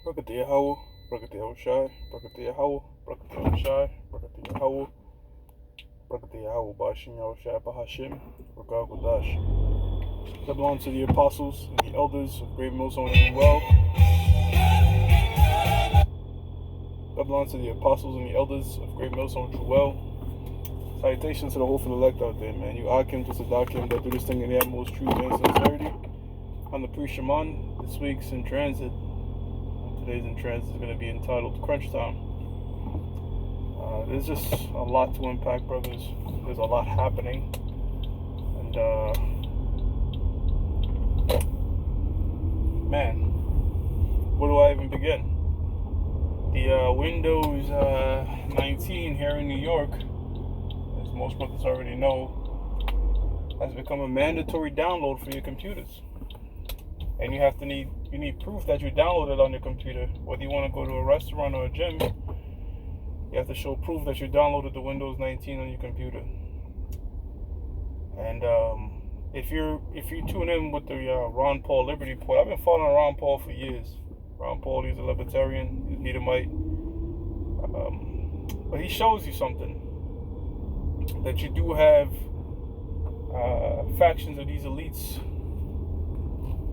Brakati Yahweh, Brakati Yahushai, Brakati Yahweh, Brakati Yahushai, Brakati Yahweh, Brakati Yahweh, Bashim Yahushai, Bahashim, Rakal Gudash. That belongs to the apostles and the elders of Great Millstone and Well. That belongs to the apostles and the elders of Great Millstone and Well. Salutations to the hopeful elect out there, man. You Akim to Sadakim that do this thing in the utmost truth and sincerity. I'm the priest Shaman. This week's in transit. Today's in transit is going to be entitled Crunch Time. There's just a lot to unpack, brothers. There's a lot happening. And, man, where do I even begin? The Windows 19 here in New York, as most brothers already know, has become a mandatory download for your computers. And you need proof that you downloaded on your computer. Whether you want to go to a restaurant or a gym, you have to show proof that you downloaded the Windows 19 on your computer. And if you tune in with the Ron Paul Liberty Report, I've been following Ron Paul for years. Ron Paul, he's a libertarian, he's a Edomite, but he shows you something, that you do have factions of these elites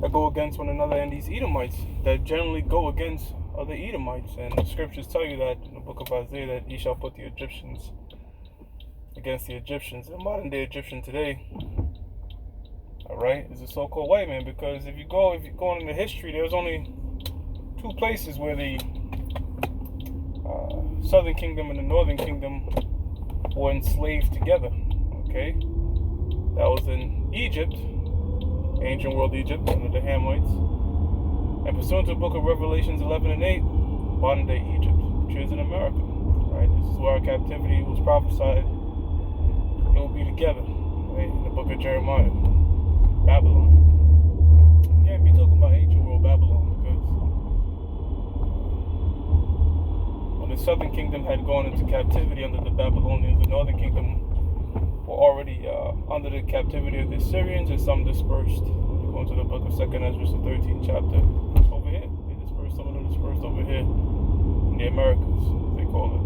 that go against one another, and these Edomites that generally go against other Edomites. And the scriptures tell you that in the book of Isaiah, that he shall put the Egyptians against the Egyptians. The modern day Egyptian today, alright, is a so-called white man. Because if you go into history, there's only two places where the southern kingdom and the northern kingdom were enslaved together. Okay, that was in Egypt, ancient world Egypt, under the Hamites, and pursuant to the book of Revelations 11 and 8, modern day Egypt, which is in America. Right, this is where our captivity was prophesied. It will be together, right, in the book of Jeremiah, Babylon. You can't be talking about ancient world Babylon, because when the southern kingdom had gone into captivity under the Babylonians, the northern kingdom were already under the captivity of the Assyrians, and some dispersed. You go into the book of 2nd Ezra, the 13th chapter, over here. They dispersed, some of them dispersed over here in the Americas, as they call it.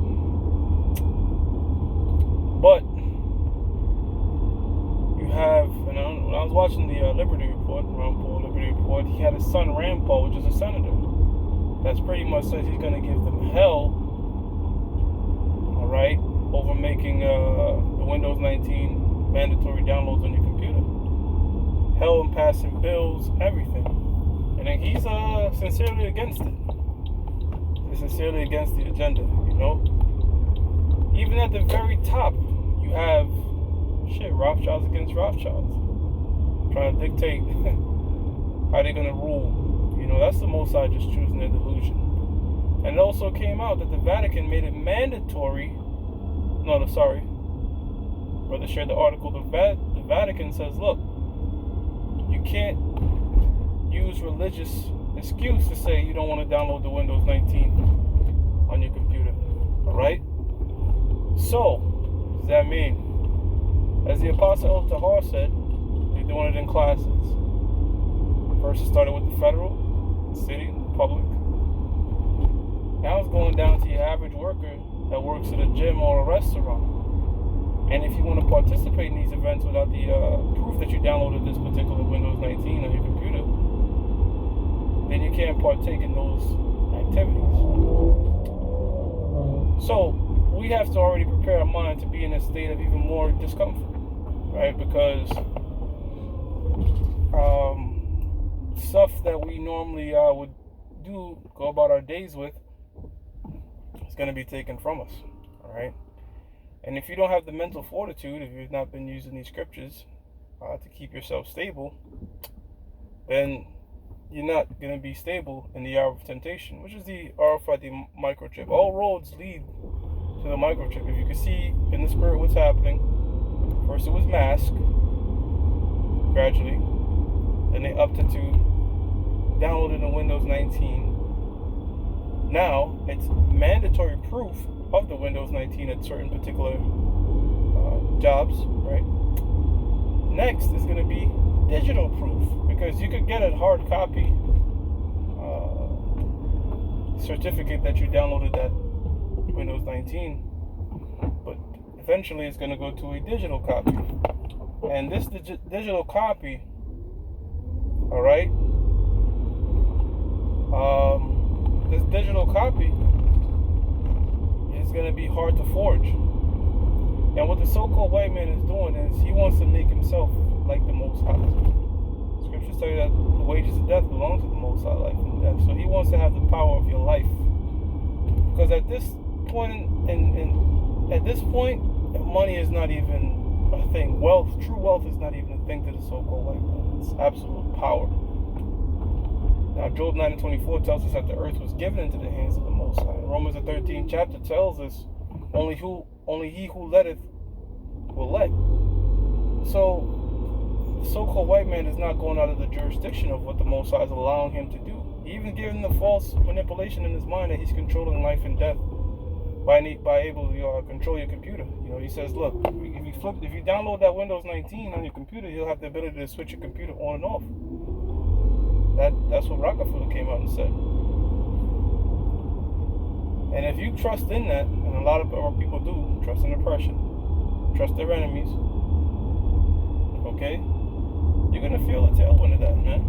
But you have, and when I was watching the Liberty Report, Ron Paul Liberty Report, he had his son Rand Paul, which is a senator, that's pretty much says he's going to give them hell, alright, over making the Windows 19 mandatory downloads on your computer. Hell and passing bills, everything. And then he's sincerely against it. He's sincerely against the agenda, you know? Even at the very top, you have, Rothschilds against Rothschilds. Trying to dictate how they're going to rule. You know, that's the Mossad just choosing their delusion. And it also came out that the Vatican made it mandatory. Brother shared the article. The Vatican says, look, you can't use religious excuse to say you don't want to download the Windows 19 on your computer. Alright? So, what does that mean? As the Apostle El Tahar said, they're doing it in classes. First it started with the federal, the city, the public. Now it's going down to your average worker that works at a gym or a restaurant. And if you want to participate in these events without the proof that you downloaded this particular Windows 19 on your computer, then you can't partake in those activities. So we have to already prepare our mind to be in a state of even more discomfort, right? Because stuff that we normally would go about our days with, is going to be taken from us, all right? And if you don't have the mental fortitude, if you've not been using these scriptures to keep yourself stable, then you're not going to be stable in the hour of temptation, which is the RFID microchip. All roads lead to the microchip. If you can see in the spirit what's happening, first it was mask, gradually, then they upped it to downloaded in Windows 19. Now it's mandatory proof of the Windows 19 at certain particular jobs, right? Next is going to be digital proof, because you could get a hard copy certificate that you downloaded that Windows 19, but eventually it's going to go to a digital copy. And this digital copy, all right, this digital copy is going to be hard to forge. And what the so-called white man is doing is he wants to make himself like the Most High. Scriptures tell you that the wages of death belong to the Most High, life and death. So he wants to have the power of your life. Because at this point, at this point, money is not even a thing. True wealth is not even a thing to the so-called white man. It's absolute power. Now, Job 9:24 tells us that the earth was given into the hands of the Most High. Romans the 13th chapter tells us, only he who letteth will let. So, the so-called white man is not going out of the jurisdiction of what the Most High is allowing him to do. He even giving the false manipulation in his mind that he's controlling life and death by able to control your computer. He says, look, if you download that Windows 19 on your computer, you'll have the ability to switch your computer on and off. That's what Rockefeller came out and said. And if you trust in that, and a lot of our people do, trust in oppression, trust their enemies, okay, you're going to feel the tailwind of that, man.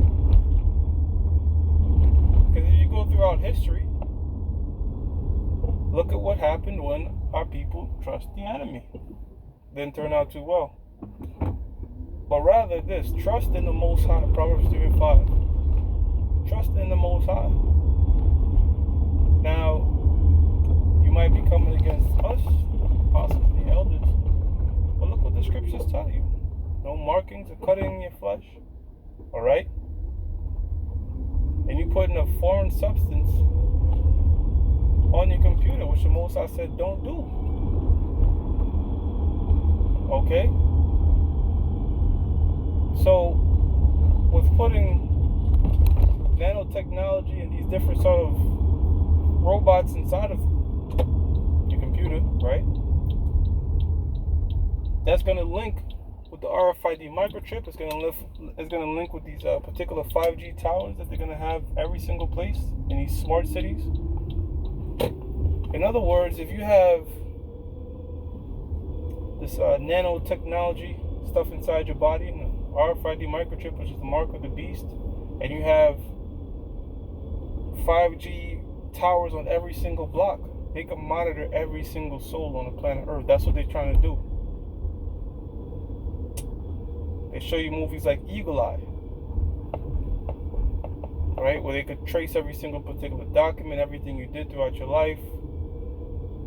Because if you go throughout history, look at what happened when our people trust the enemy. Didn't turn out too well. But rather this, trust in the Most High, Proverbs 3:5. Trust in the Most High. Now, you might be coming against us, possibly elders, but look what the scriptures tell you. No markings or cutting in your flesh. Alright? And you put in a foreign substance on your computer, which the Most High said don't do. Okay? So, with putting nanotechnology and these different sort of robots inside of your computer, right? That's going to link with the RFID microchip. It's going to link with these particular 5G towers that they're going to have every single place in these smart cities. In other words, if you have this nanotechnology stuff inside your body, and the RFID microchip, which is the mark of the beast, and you have 5G towers on every single block, they can monitor every single soul on the planet Earth. That's what they're trying to do. They show you movies like Eagle Eye, right, where they could trace every single particular document, everything you did throughout your life,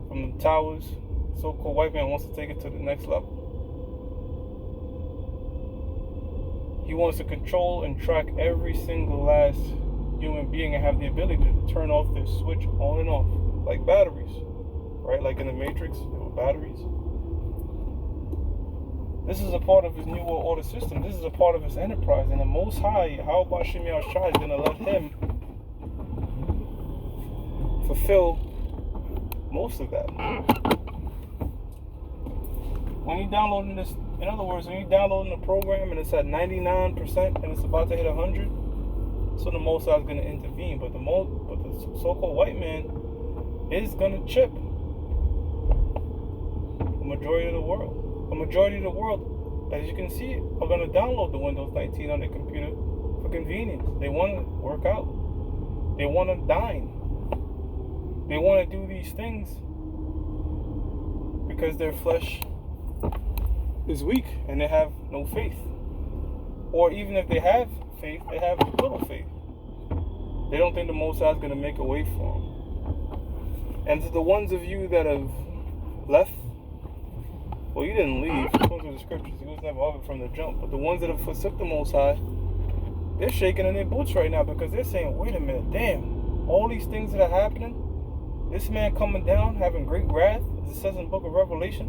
from the towers. So-called white man wants to take it to the next level. He wants to control and track every single last human being and have the ability to turn off their switch on and off, like batteries, right? Like in the Matrix, there were batteries. This is a part of his New World Order system. This is a part of his enterprise. And the Most High, how about Shemiah Shai, is going to let him fulfill most of that. When you're downloading this, in other words, when you're downloading a program and it's at 99% and it's about to hit 100, so the Most High is going to intervene. But the so-called white man is going to chip the majority of the world. The majority of the world, as you can see, are going to download the Windows 19 on their computer for convenience. They want to work out. They want to dine. They want to do these things because their flesh is weak and they have no faith. Or even if they have faith, they have little faith. They don't think the Most High is going to make a way for them. And to the ones of you that have left, well, you didn't leave. According to the scriptures, he was never of it from the jump. But the ones that have forsook the Most High, they're shaking in their boots right now because they're saying, wait a minute, damn, all these things that are happening, this man coming down, having great wrath, as it says in the book of Revelation,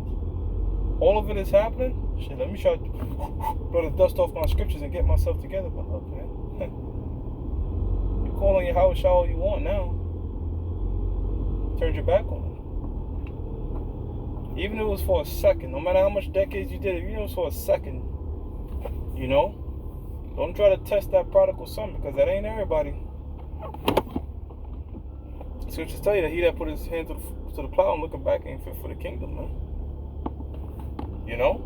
all of it is happening. Shit, let me try to blow the dust off my scriptures and get myself together. But look, man, you call on your house all you want now. Turned your back on it. Even if it was for a second, no matter how much decades you did it, even if it was for a second, don't try to test that prodigal son because that ain't everybody. Scriptures tell you that he that put his hand to the plow and looking back ain't fit for the kingdom, man. You know?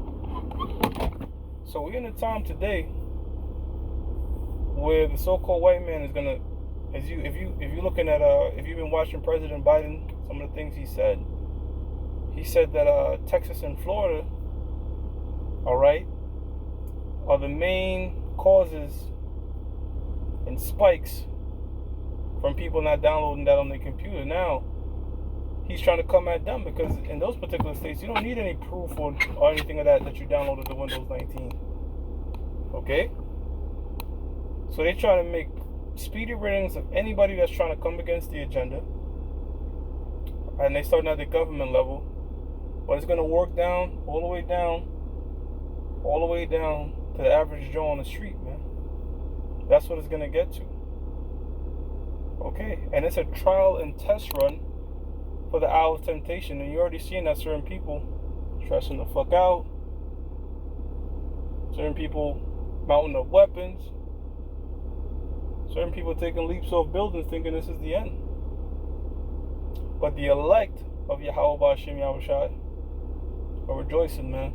So we're in a time today where the so-called white man is gonna, if you're looking at if you've been watching President Biden, some of the things he said that Texas and Florida, all right, are the main causes and spikes from people not downloading that on their computer. Now he's trying to come at them because in those particular states you don't need any proof or anything of that you downloaded the Windows 19. Okay? So they try to make speedy ratings of anybody that's trying to come against the agenda. And they starting at the government level. But it's going to work down, all the way down to the average Joe on the street, man. That's what it's going to get to. Okay? And it's a trial and test run for the hour of temptation. And you're already seeing that certain people stressing the fuck out. Certain people mounting up weapons. Certain people taking leaps off buildings thinking this is the end. But the elect of Yahweh B'Hashem Yahushai are rejoicing, man.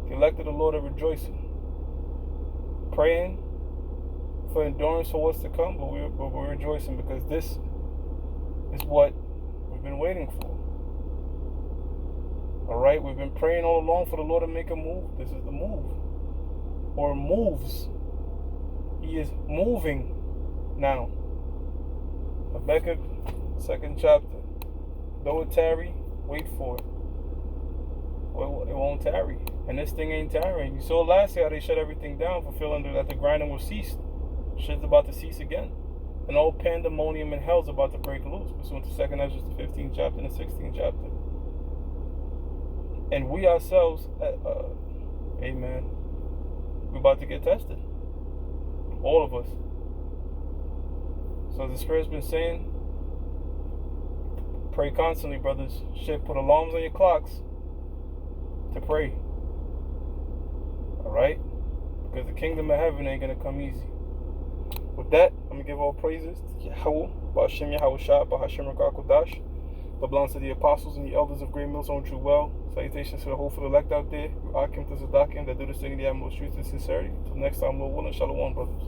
The elect of the Lord are rejoicing. Praying for endurance for what's to come, but we're rejoicing because this is what we've been waiting for. Alright, we've been praying all along for the Lord to make a move. This is the move. Or moves. He is moving now. Habakkuk, 2nd chapter. Though it tarry, wait for it. Well, it won't tarry. And this thing ain't tarrying. You saw last year how they shut everything down for feeling that the grinding was ceased. Shit's about to cease again. And all pandemonium and hell's about to break loose. Pursuant to 2nd Ezra, the 15th chapter and the 16th chapter. And we ourselves, amen, we're about to get tested. All of us. So the Spirit's been saying, pray constantly, brothers. Shit, put alarms on your clocks to pray. Alright? Because the kingdom of heaven ain't going to come easy. With that, I'm going to give all praises to Yahweh, B'Hashem Yahushua, B'Hashem Rakakodash. That belongs to the apostles and the elders of Great Millstone True Well. Salutations to the hopeful elect out there, Akim to Zadakim, that do this thing in the utmost truth and sincerity. Until next time, Lord willing, Shalom, brothers.